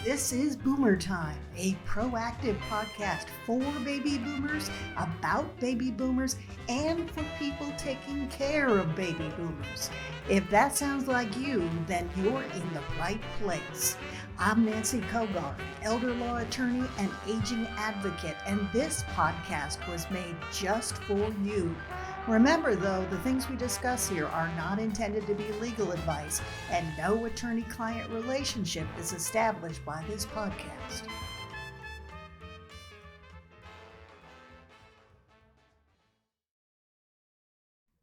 This is Boomer Time, a proactive podcast for baby boomers, about baby boomers, and for people taking care of baby boomers. If that sounds like you, then you're in the right place. I'm Nancy Kogar, elder law attorney and aging advocate, and this podcast was made just for you. Remember, though, the things we discuss here are not intended to be legal advice, and no attorney-client relationship is established by this podcast.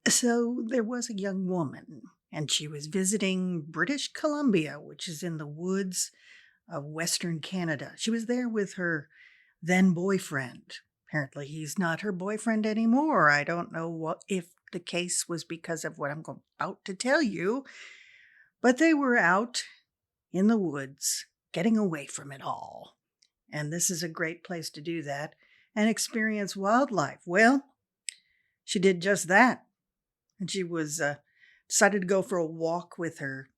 So there was a young woman, and she was visiting British Columbia, which is in the woods of Western Canada. She was there with her then boyfriend. Apparently, he's not her boyfriend anymore. I don't know if the case was because of what I'm about to tell you, but they were out in the woods, getting away from it all. And this is a great place to do that and experience wildlife. Well, she did just that. And she was decided to go for a walk with her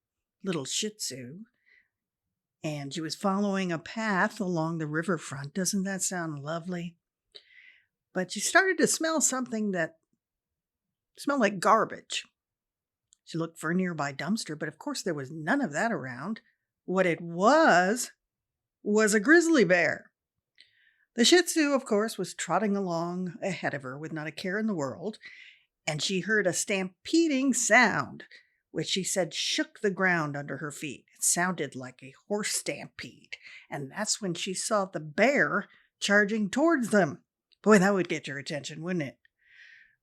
little Shih Tzu. And she was following a path along the riverfront. Doesn't that sound lovely? But she started to smell something that smelled like garbage. She looked for a nearby dumpster, but of course there was none of that around. What it was a grizzly bear. The Shih Tzu, of course, was trotting along ahead of her with not a care in the world, and she heard a stampeding sound, which she said shook the ground under her feet. It sounded like a horse stampede, and that's when she saw the bear charging towards them. Boy, that would get your attention, wouldn't it?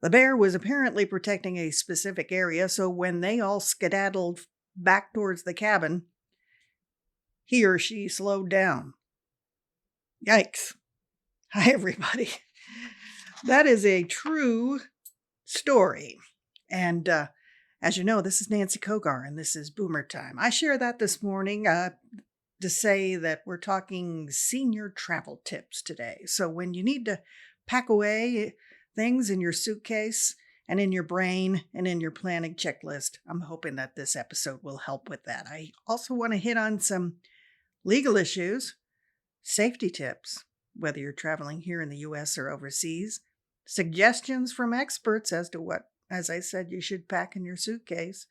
The bear was apparently protecting a specific area, so when they all skedaddled back towards the cabin, he or she slowed down. Yikes. Hi, everybody. That is a true story. And as you know, this is Nancy Kogar, and this is Boomer Time. I share that this morning to say that we're talking senior travel tips today. So when you need to pack away things in your suitcase and in your brain and in your planning checklist, I'm hoping that this episode will help with that. I also want to hit on some legal issues, safety tips, whether you're traveling here in the U.S. or overseas, suggestions from experts as to what, as I said, you should pack in your suitcase,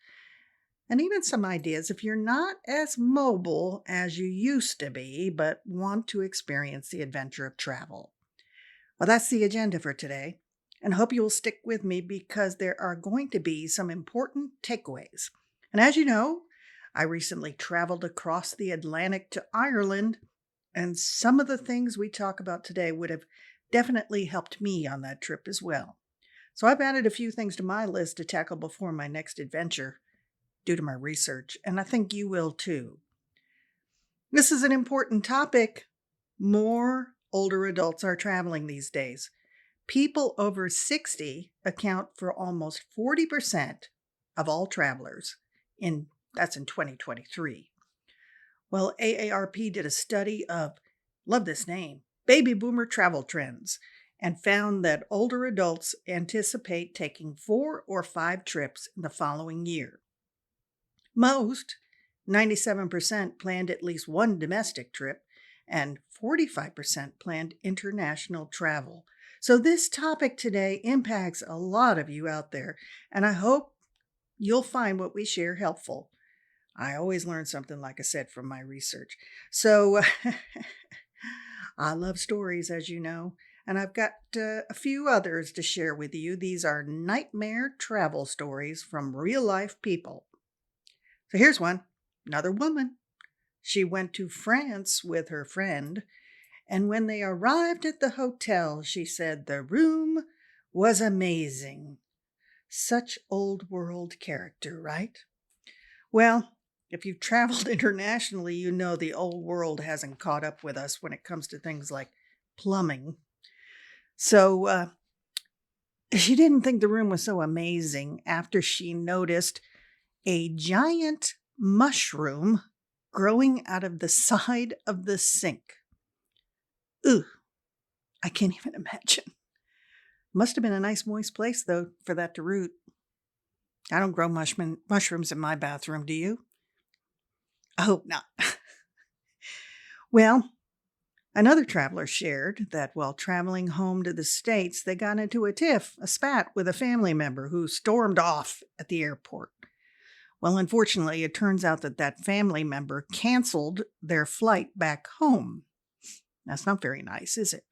and even some ideas if you're not as mobile as you used to be, but want to experience the adventure of travel. Well, that's the agenda for today, and I hope you will stick with me because there are going to be some important takeaways. And as you know, I recently traveled across the Atlantic to Ireland, and some of the things we talk about today would have definitely helped me on that trip as well. So I've added a few things to my list to tackle before my next adventure due to my research, and I think you will too. This is an important topic. More older adults are traveling these days. People over 60 account for almost 40% of all travelers. That's in 2023. Well, AARP did a study of, love this name, baby boomer travel trends, and found that older adults anticipate taking 4 or 5 trips in the following year. Most, 97%, planned at least one domestic trip, and 45% planned international travel. So this topic today impacts a lot of you out there, and I hope you'll find what we share helpful. I always learn something, like I said, from my research. So I love stories, as you know, and I've got a few others to share with you. These are nightmare travel stories from real-life people. So here's one. Another woman. She went to France with her friend, and when they arrived at the hotel, she said the room was amazing. Such old world character, right? Well, if you've traveled internationally, you know the old world hasn't caught up with us when it comes to things like plumbing. So she didn't think the room was so amazing after she noticed a giant mushroom growing out of the side of the sink. Ooh, I can't even imagine. Must have been a nice moist place, though, for that to root. I don't grow mushrooms in my bathroom, do you? I hope not. Well, another traveler shared that while traveling home to the States, they got into a spat with a family member who stormed off at the airport. Well, unfortunately, it turns out that that family member canceled their flight back home. That's not very nice, is it?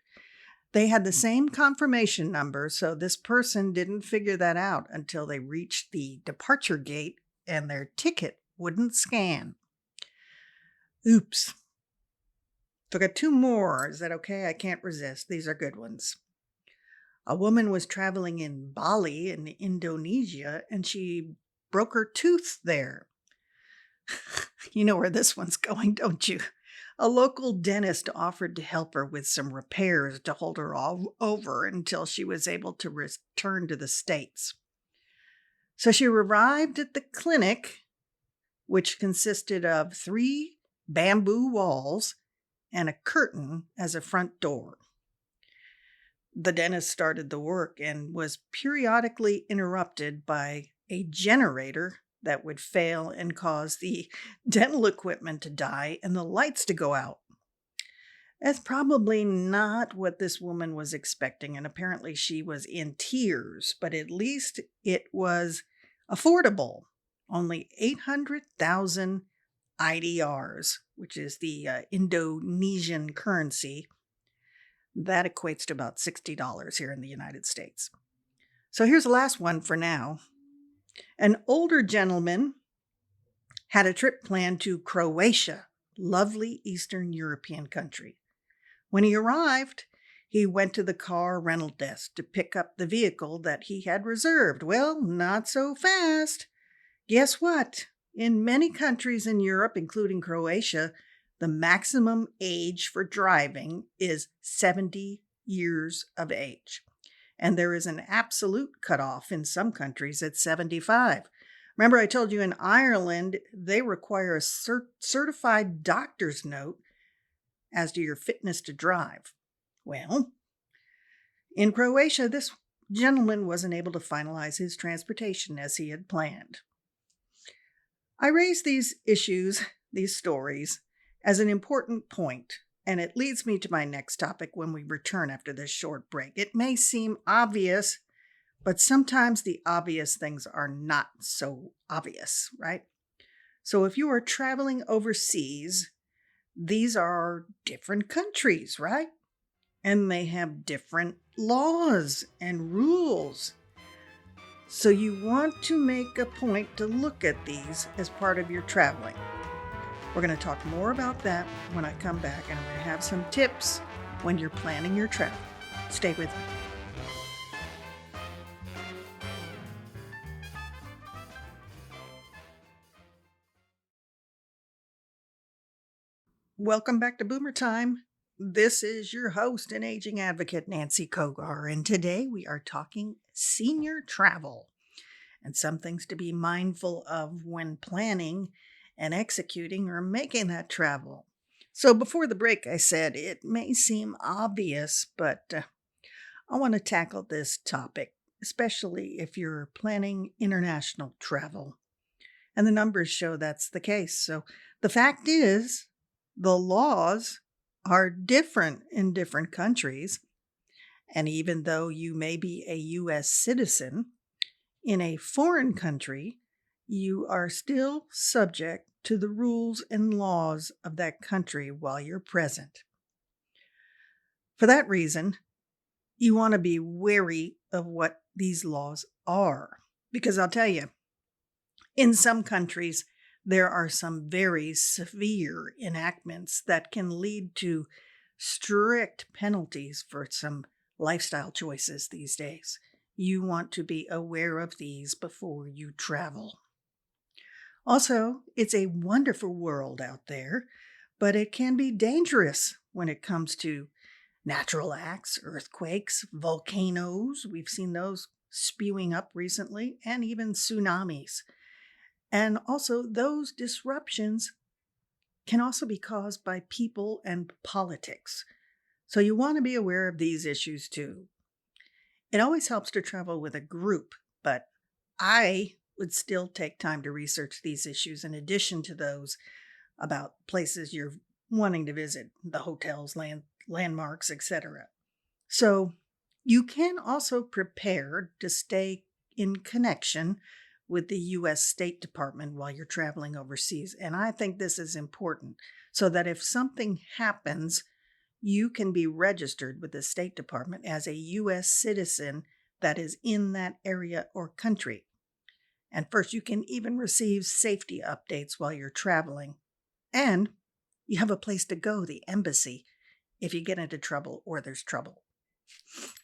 They had the same confirmation number, so this person didn't figure that out until they reached the departure gate and their ticket wouldn't scan. Oops. So I got two more. Is that okay? I can't resist. These are good ones. A woman was traveling in Bali in Indonesia and she broke her tooth there. You know where this one's going, don't you? A local dentist offered to help her with some repairs to hold her all over until she was able to return to the States. So she arrived at the clinic, which consisted of 3 bamboo walls and a curtain as a front door. The dentist started the work and was periodically interrupted by a generator that would fail and cause the dental equipment to die and the lights to go out. That's probably not what this woman was expecting, and apparently she was in tears, but at least it was affordable. Only 800,000 IDRs, which is the Indonesian currency. That equates to about $60 here in the United States. So here's the last one for now. An older gentleman had a trip planned to Croatia, lovely Eastern European country. When he arrived, he went to the car rental desk to pick up the vehicle that he had reserved. Well, not so fast. Guess what? In many countries in Europe, including Croatia, the maximum age for driving is 70 years of age. And there is an absolute cutoff in some countries at 75. Remember, I told you in Ireland, they require a certified doctor's note as to your fitness to drive. Well, in Croatia, this gentleman wasn't able to finalize his transportation as he had planned. I raise these issues, these stories, as an important point, and it leads me to my next topic when we return after this short break. It may seem obvious, but sometimes the obvious things are not so obvious, right? So if you are traveling overseas, these are different countries, right? And they have different laws and rules. So you want to make a point to look at these as part of your traveling. We're going to talk more about that when I come back, and I'm going to have some tips when you're planning your travel. Stay with me. Welcome back to Boomer Time. This is your host and aging advocate, Nancy Kogar, and today we are talking senior travel and some things to be mindful of when planning and executing or making that travel. So before the break, I said it may seem obvious, but I want to tackle this topic, especially if you're planning international travel. And the numbers show that's the case. So the fact is, the laws are different in different countries. And even though you may be a U.S. citizen, in a foreign country, you are still subject to the rules and laws of that country while you're present. For that reason, you want to be wary of what these laws are. Because I'll tell you, in some countries, there are some very severe enactments that can lead to strict penalties for some lifestyle choices these days. You want to be aware of these before you travel. Also, it's a wonderful world out there, but it can be dangerous when it comes to natural acts, earthquakes, volcanoes. We've seen those spewing up recently, and even tsunamis. And also, those disruptions can also be caused by people and politics. So you want to be aware of these issues too. It always helps to travel with a group, but I would still take time to research these issues in addition to those about places you're wanting to visit the hotels, landmarks, etc. So you can also prepare to stay in connection with the US State Department while you're traveling overseas. And I think this is important so that if something happens, you can be registered with the State Department as a US citizen that is in that area or country. And first, you can even receive safety updates while you're traveling. And you have a place to go, the embassy, if you get into trouble or there's trouble.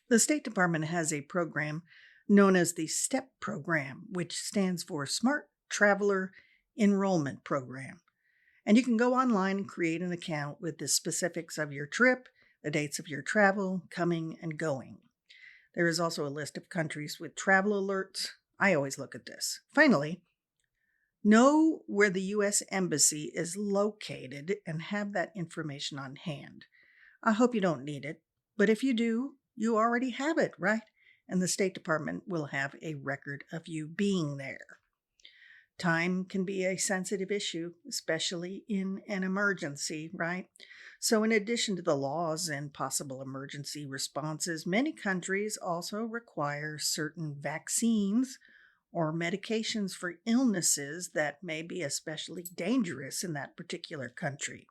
The State Department has a program known as the STEP program, which stands for Smart Traveler Enrollment Program. And you can go online and create an account with the specifics of your trip, the dates of your travel, coming and going. There is also a list of countries with travel alerts. I always look at this. Finally, know where the U.S. Embassy is located and have that information on hand. I hope you don't need it, but if you do, you already have it, right? And the State Department will have a record of you being there. Time can be a sensitive issue, especially in an emergency, right? So, in addition to the laws and possible emergency responses, many countries also require certain vaccines or medications for illnesses that may be especially dangerous in that particular country.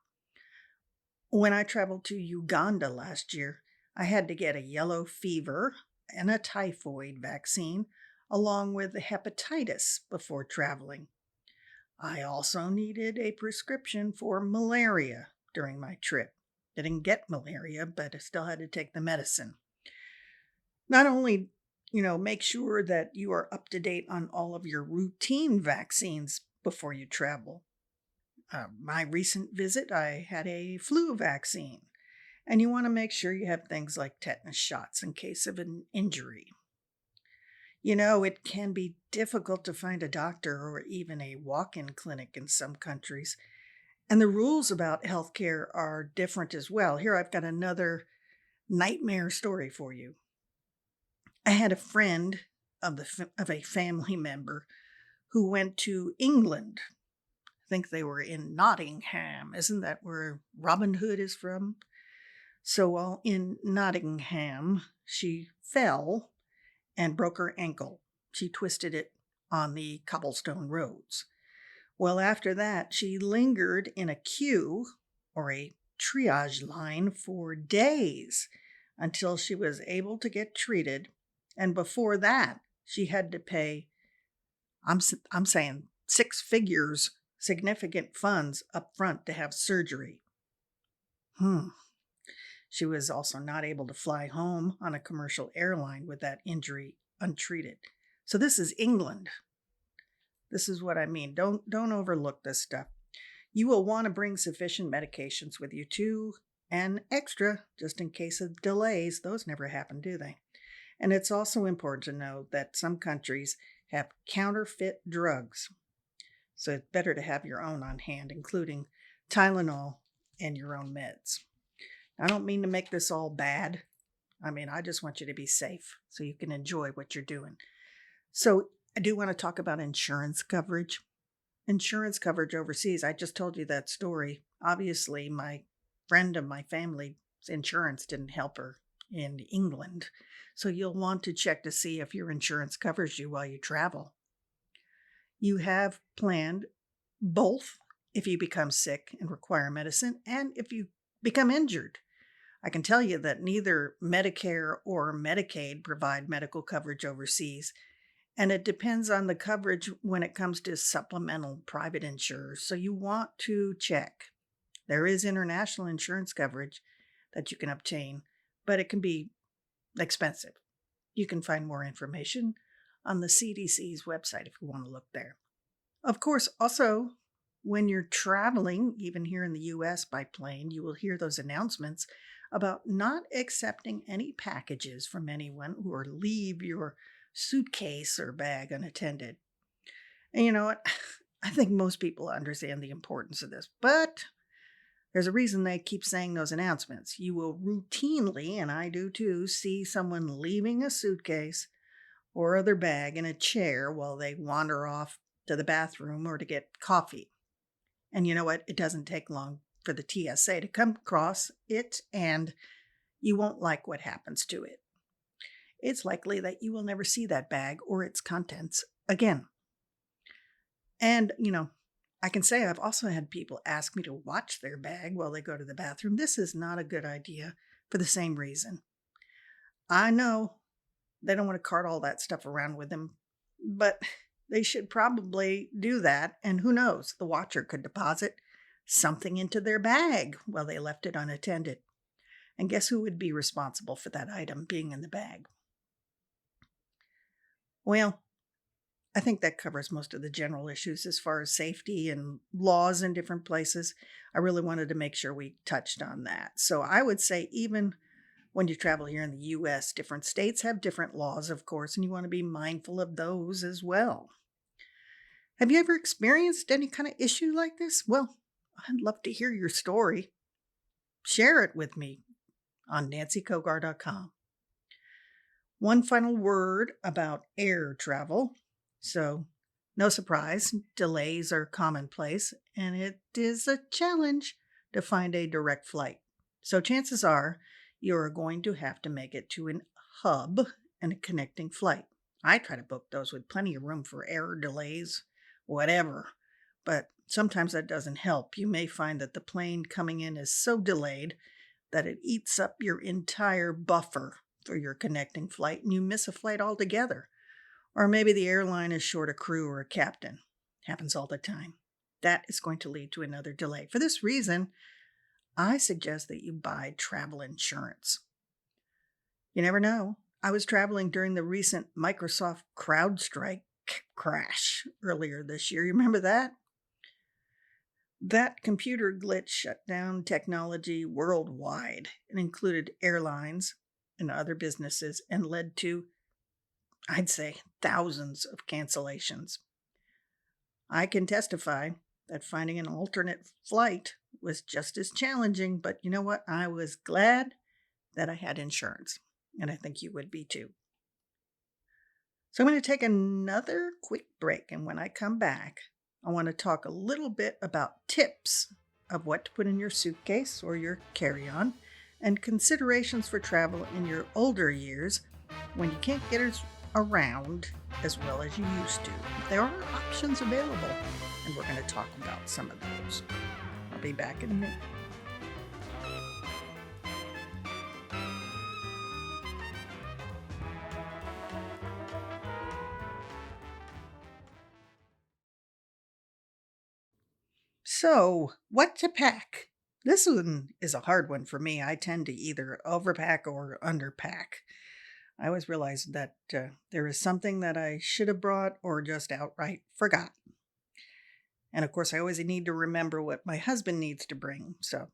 When I traveled to Uganda last year, I had to get a yellow fever and a typhoid vaccine, along with hepatitis before traveling. I also needed a prescription for malaria during my trip. I didn't get malaria, but I still had to take the medicine. Not only, make sure that you are up to date on all of your routine vaccines before you travel. My recent visit, I had a flu vaccine, and you want to make sure you have things like tetanus shots in case of an injury. It can be difficult to find a doctor or even a walk-in clinic in some countries, and the rules about healthcare are different as well. Here I've got another nightmare story for you. I had a friend of a family member who went to England. I think they were in Nottingham. Isn't that where Robin Hood is from? So while in Nottingham, she fell and broke her ankle. She twisted it on the cobblestone roads. Well, after that, she lingered in a queue or a triage line for days until she was able to get treated. And before that, she had to pay, I'm saying 6 figures, significant funds up front to have surgery. She was also not able to fly home on a commercial airline with that injury untreated. So this is England. This is what I mean. Don't overlook this stuff. You will want to bring sufficient medications with you too, and extra just in case of delays. Those never happen, do they? And it's also important to know that some countries have counterfeit drugs. So it's better to have your own on hand, including Tylenol and your own meds. I don't mean to make this all bad. I just want you to be safe so you can enjoy what you're doing. So I do want to talk about insurance coverage. Insurance coverage overseas. I just told you that story. Obviously, my friend of my family's insurance didn't help her in England. So you'll want to check to see if your insurance covers you while you travel. You have planned both if you become sick and require medicine and if you become injured. I can tell you that neither Medicare or Medicaid provide medical coverage overseas, and it depends on the coverage when it comes to supplemental private insurers. So you want to check. There is international insurance coverage that you can obtain, but it can be expensive. You can find more information on the CDC's website if you want to look there. Of course, also, when you're traveling, even here in the US by plane, you will hear those announcements about not accepting any packages from anyone or leave your suitcase or bag unattended. And you know what? I think most people understand the importance of this, but there's a reason they keep saying those announcements. You will routinely, and I do too, see someone leaving a suitcase or other bag in a chair while they wander off to the bathroom or to get coffee. And you know what? It doesn't take long for the TSA to come across it, and you won't like what happens to it. It's likely that you will never see that bag or its contents again. And, I can say I've also had people ask me to watch their bag while they go to the bathroom. This is not a good idea for the same reason. I know they don't want to cart all that stuff around with them, but they should probably do that. And who knows, the watcher could deposit something into their bag while they left it unattended. And guess who would be responsible for that item being in the bag? Well, I think that covers most of the general issues as far as safety and laws in different places. I really wanted to make sure we touched on that. So I would say, even when you travel here in the US, different states have different laws, of course, and you want to be mindful of those as well. Have you ever experienced any kind of issue like this? Well, I'd love to hear your story. Share it with me on nancykogar.com. One final word about air travel. So, no surprise, delays are commonplace, and it is a challenge to find a direct flight. So, chances are you are going to have to make it to an hub and a connecting flight. I try to book those with plenty of room for error, delays, whatever. But sometimes that doesn't help. You may find that the plane coming in is so delayed that it eats up your entire buffer for your connecting flight and you miss a flight altogether. Or maybe the airline is short a crew or a captain. Happens all the time. That is going to lead to another delay. For this reason, I suggest that you buy travel insurance. You never know. I was traveling during the recent Microsoft CrowdStrike crash earlier this year. You remember that? That computer glitch shut down technology worldwide. It included airlines and other businesses and led to, I'd say, thousands of cancellations. I can testify that finding an alternate flight was just as challenging, but you know what? I was glad that I had insurance, and I think you would be too. So I'm going to take another quick break, and when I come back, I want to talk a little bit about tips of what to put in your suitcase or your carry-on and considerations for travel in your older years when you can't get around as well as you used to. There are options available, and we're going to talk about some of those. I'll be back in a minute. So, what to pack? This one is a hard one for me. I tend to either overpack or underpack. I always realize that there is something that I should have brought or just outright forgot. And of course, I always need to remember what my husband needs to bring, so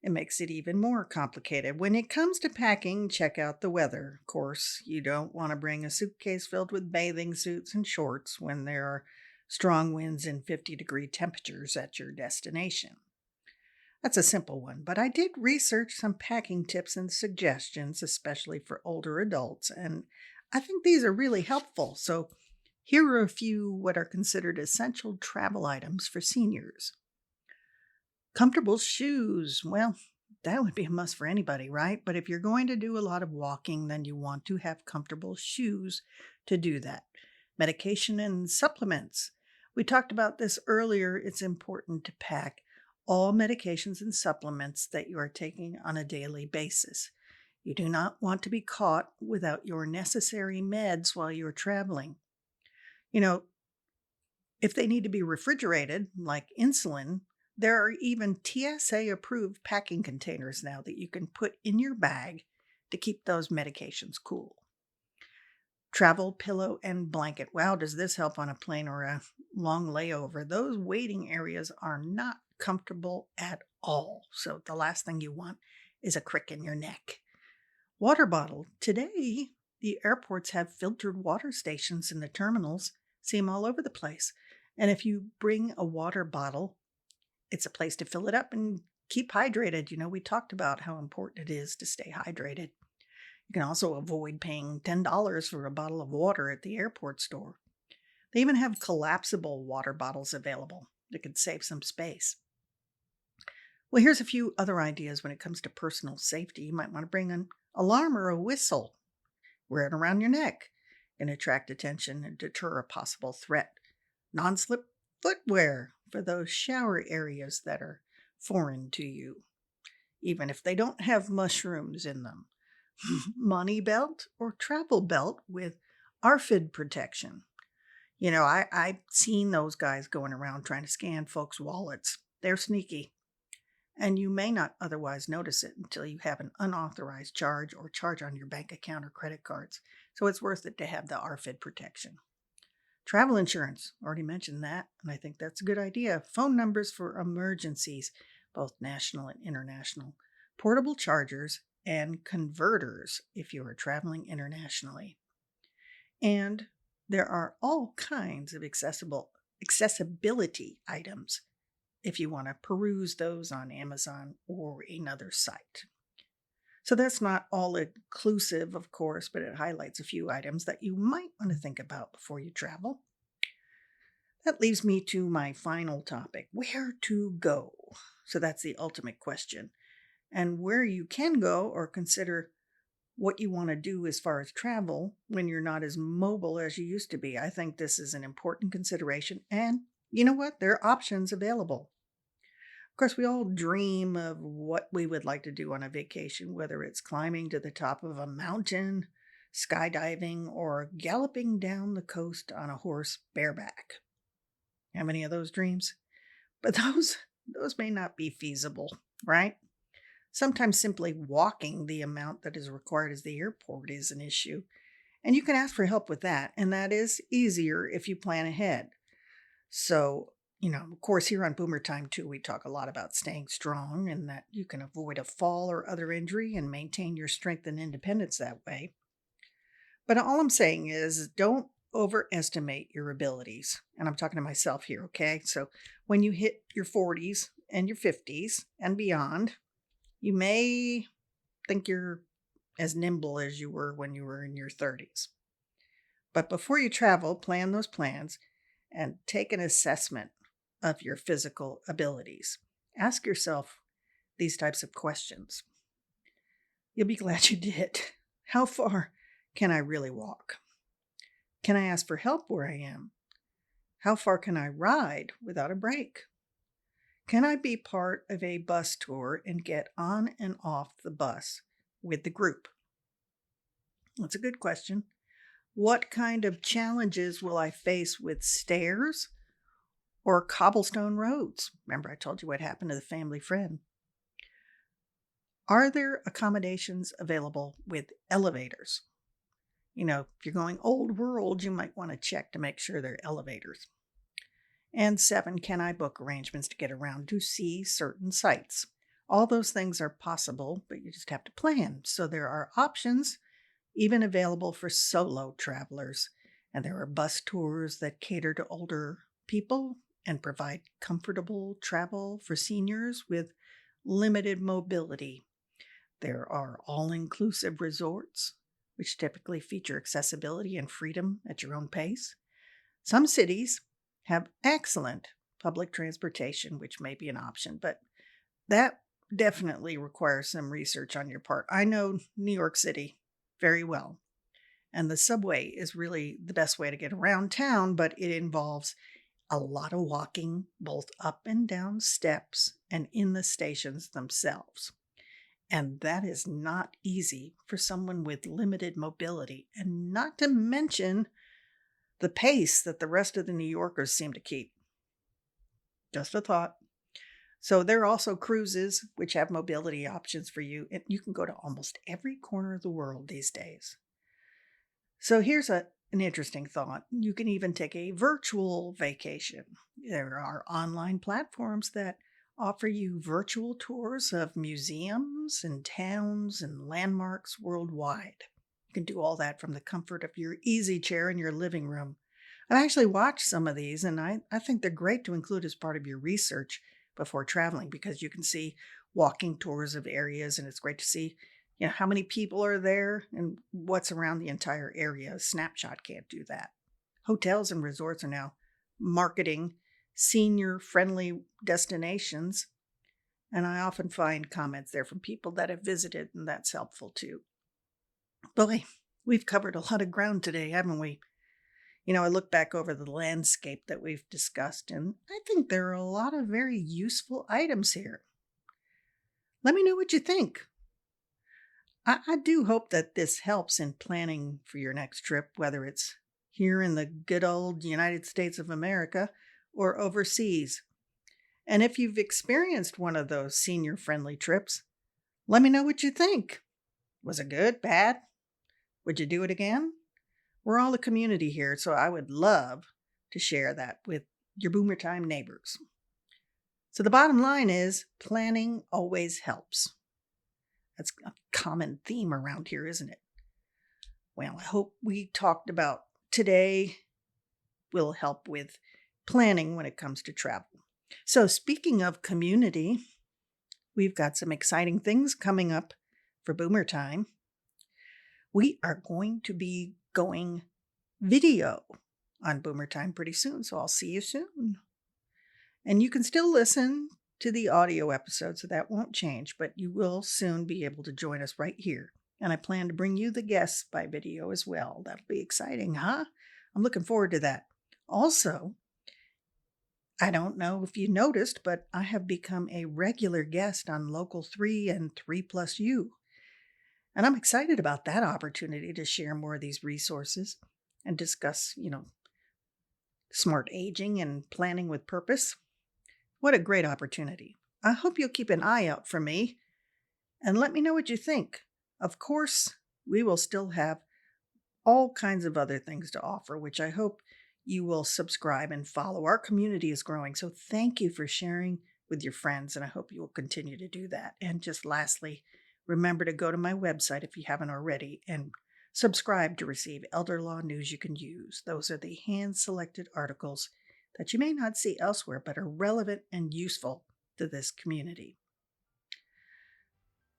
it makes it even more complicated. When it comes to packing, check out the weather. Of course, you don't want to bring a suitcase filled with bathing suits and shorts when there are strong winds and 50-degree temperatures at your destination. That's a simple one, but I did research some packing tips and suggestions, especially for older adults, and I think these are really helpful. So here are a few what are considered essential travel items for seniors. Comfortable shoes. Well, that would be a must for anybody, right? But if you're going to do a lot of walking, then you want to have comfortable shoes to do that. Medication and supplements. We talked about this earlier. It's important to pack all medications and supplements that you are taking on a daily basis. You do not want to be caught without your necessary meds while you're traveling. If they need to be refrigerated, like insulin, there are even TSA-approved packing containers now that you can put in your bag to keep those medications cool. Travel pillow and blanket. Wow, does this help on a plane or a long layover? Those waiting areas are not comfortable at all. So the last thing you want is a crick in your neck. Water bottle. Today, the airports have filtered water stations in the terminals. See them all over the place. And if you bring a water bottle, it's a place to fill it up and keep hydrated. We talked about how important it is to stay hydrated. You can also avoid paying $10 for a bottle of water at the airport store. They even have collapsible water bottles available that could save some space. Well, here's a few other ideas when it comes to personal safety. You might want to bring an alarm or a whistle, wear it around your neck, and attract attention and deter a possible threat. Non slip footwear for those shower areas that are foreign to you, even if they don't have mushrooms in them. Money belt or travel belt with ARFID protection. I've seen those guys going around trying to scan folks' wallets. They're sneaky, and you may not otherwise notice it until you have an unauthorized charge or charge on your bank account or credit cards. So it's worth it to have the ARFID protection. Travel insurance, already mentioned that, and I think that's a good idea. Phone numbers for emergencies, both national and international. Portable chargers and converters if you are traveling internationally. And there are all kinds of accessibility items if you want to peruse those on Amazon or another site. So that's not all inclusive, of course, but it highlights a few items that you might want to think about before you travel. That leaves me to my final topic, where to go. So that's the ultimate question. And where you can go or consider what you want to do as far as travel when you're not as mobile as you used to be. I think this is an important consideration. And you know what? There are options available. Of course, we all dream of what we would like to do on a vacation, whether it's climbing to the top of a mountain, skydiving, or galloping down the coast on a horse bareback. How many of those dreams? But those may not be feasible, right? Sometimes simply walking the amount that is required at the airport is an issue. And you can ask for help with that. And that is easier if you plan ahead. So, of course, here on Boomer Time too, we talk a lot about staying strong and that you can avoid a fall or other injury and maintain your strength and independence that way. But all I'm saying is don't overestimate your abilities. And I'm talking to myself here, okay? So when you hit your 40s and your 50s and beyond, you may think you're as nimble as you were when you were in your 30s. But before you travel, plan those plans and take an assessment of your physical abilities. Ask yourself these types of questions. You'll be glad you did. How far can I really walk? Can I ask for help where I am? How far can I ride without a break? Can I be part of a bus tour and get on and off the bus with the group? That's a good question. What kind of challenges will I face with stairs or cobblestone roads? Remember, I told you what happened to the family friend. Are there accommodations available with elevators? If you're going old world, you might want to check to make sure there are elevators. And 7, can I book arrangements to get around to see certain sites? All those things are possible, but you just have to plan. So there are options even available for solo travelers. And there are bus tours that cater to older people and provide comfortable travel for seniors with limited mobility. There are all-inclusive resorts, which typically feature accessibility and freedom at your own pace. Some cities have excellent public transportation, which may be an option, but that definitely requires some research on your part. I know New York City very well, and the subway is really the best way to get around town, but it involves a lot of walking, both up and down steps and in the stations themselves. And that is not easy for someone with limited mobility, and not to mention the pace that the rest of the New Yorkers seem to keep. Just a thought. So there are also cruises which have mobility options for you, and you can go to almost every corner of the world these days. So here's an interesting thought. You can even take a virtual vacation. There are online platforms that offer you virtual tours of museums and towns and landmarks worldwide. You can do all that from the comfort of your easy chair in your living room. I've actually watched some of these, and I think they're great to include as part of your research before traveling, because you can see walking tours of areas, and it's great to see how many people are there and what's around the entire area. A snapshot can't do that. Hotels and resorts are now marketing senior-friendly destinations, And I often find comments there from people that have visited, and that's helpful too. Boy, we've covered a lot of ground today, haven't we? I look back over the landscape that we've discussed, and I think there are a lot of very useful items here. Let me know what you think. I do hope that this helps in planning for your next trip, whether it's here in the good old United States of America or overseas. And if you've experienced one of those senior friendly trips, let me know what you think. Was it good? Bad? Would you do it again? We're all a community here, so I would love to share that with your Boomer Time neighbors. So the bottom line is planning always helps. That's a common theme around here, isn't it? Well, I hope we talked about today will help with planning when it comes to travel. So speaking of community, we've got some exciting things coming up for Boomer Time. We are going to be going video on Boomer Time pretty soon, so I'll see you soon. And you can still listen to the audio episode, so that won't change, but you will soon be able to join us right here. And I plan to bring you the guests by video as well. That'll be exciting, huh? I'm looking forward to that. Also, I don't know if you noticed, but I have become a regular guest on Local 3 and 3+U. And I'm excited about that opportunity to share more of these resources and discuss, smart aging and planning with purpose. What a great opportunity. I hope you'll keep an eye out for me and let me know what you think. Of course, we will still have all kinds of other things to offer, which I hope you will subscribe and follow. Our community is growing, so thank you for sharing with your friends, and I hope you will continue to do that. And just lastly, remember to go to my website if you haven't already and subscribe to receive elder law news you can use. Those are the hand-selected articles that you may not see elsewhere but are relevant and useful to this community.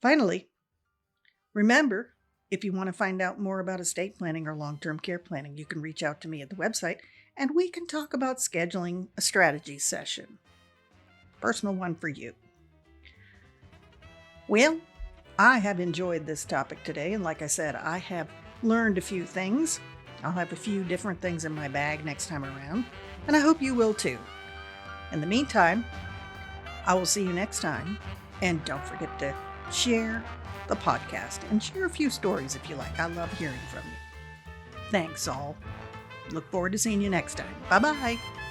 Finally, remember, if you want to find out more about estate planning or long-term care planning, you can reach out to me at the website and we can talk about scheduling a strategy session. Personal one for you. Well, I have enjoyed this topic today, and like I said, I have learned a few things. I'll have a few different things in my bag next time around, and I hope you will too. In the meantime, I will see you next time, and don't forget to share the podcast and share a few stories if you like. I love hearing from you. Thanks all. Look forward to seeing you next time. Bye-bye.